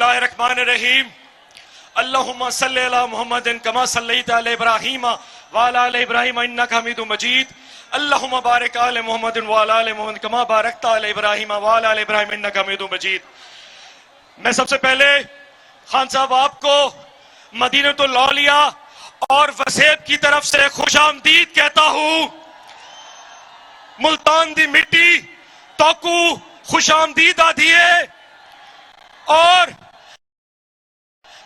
बिस्मिल्लाहिर रहमानिर रहीम अल्लाहुम्मा सल्लि अला मुहम्मदिन कमा सल्लैता अला इब्राहीम व अला आलि इब्राहीम इन्नका हमीदुम मजीद अल्लाहुम्मा बारिक अला मुहम्मदिन व अला आलि मुहम्मद कमा बारकता अला इब्राहीम व अला आलि इब्राहीम इन्नका हमीदुम मजीद। मैं सबसे पहले खान साहब आपको मदीनतुल औलिया और वसेब की तरफ से खुशामदीद कहता हूं। मुल्तान दी मिट्टी तोकू खुशामदीद आदिए। और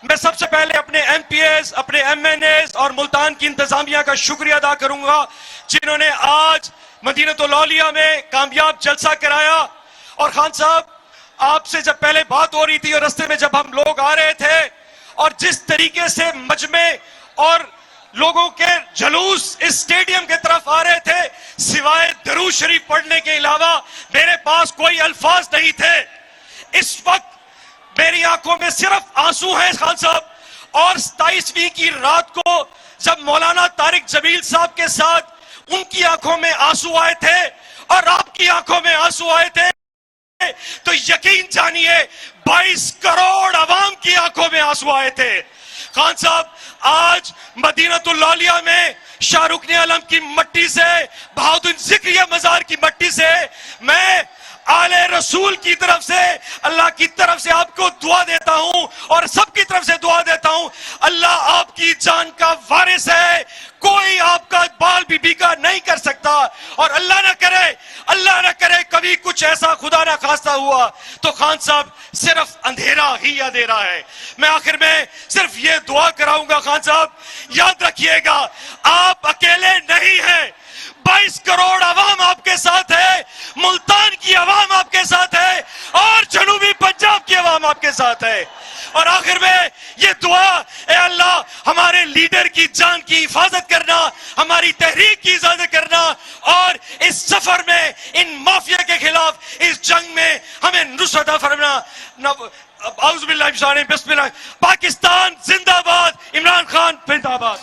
मैं सबसे पहले अपने एमपीएस, अपने एमएनएस और मुल्तान की इंतजामिया का शुक्रिया अदा करूंगा जिन्होंने आज मदीनतुल औलिया में कामयाब जलसा कराया। और खान साहब आपसे जब पहले बात हो रही थी और रास्ते में जब हम लोग आ रहे थे और जिस तरीके से मजमे और लोगों के जुलूस इस स्टेडियम के तरफ आ रहे थे, सिवाय दरूद शरीफ पढ़ने के अलावा मेरे पास कोई अल्फाज नहीं थे। इस वक्त मेरी आंखों में सिर्फ आंसू हैं खान साहब। और 27वीं की रात को जब मौलाना तारिक जमील साहब के साथ उनकी आंखों में आंसू आए थे और आपकी आंखों में आंसू आए थे, तो यकीन जानिए 22 करोड़ आवाम की आंखों में आंसू आए थे। खान साहब आज मदीनतुल औलिया में शाहरुख आलम की मट्टी से, बहाउद्दीन ज़िक्रिया मजार की मट्टी से मैं आले रसूल की तरफ से, अल्लाह की तरफ से आपको दुआ देता हूं और सबकी तरफ से दुआ देता हूं। अल्लाह आपकी जान का वारिस है, कोई आपका बाल भी बीका नहीं कर सकता। और अल्लाह न करे कभी कुछ ऐसा खुदा ना खास्ता हुआ तो खान साहब सिर्फ अंधेरा ही अंधेरा है। मैं आखिर में सिर्फ ये दुआ कराऊंगा खान साहब, याद रखिएगा आप अकेले नहीं हैं। 22 करोड़ आवाम आपके साथ है, मुल्तान की आवाम आपके साथ है और जनूबी पंजाब की आवाम आपके साथ है। और आखिर में ये दुआ, ए अल्लाह हमारे लीडर की जान की हिफाजत करना, हमारी तहरीक की हिफाजत करना और इस सफर में इन माफिया के खिलाफ इस जंग में हमें नुसरत फरमाना। औज़ु बिल्लाहि मिनश शैतानिर रजीम। बिस्मिल्लाह। पाकिस्तान जिंदाबाद, इमरान खान जिंदाबाद।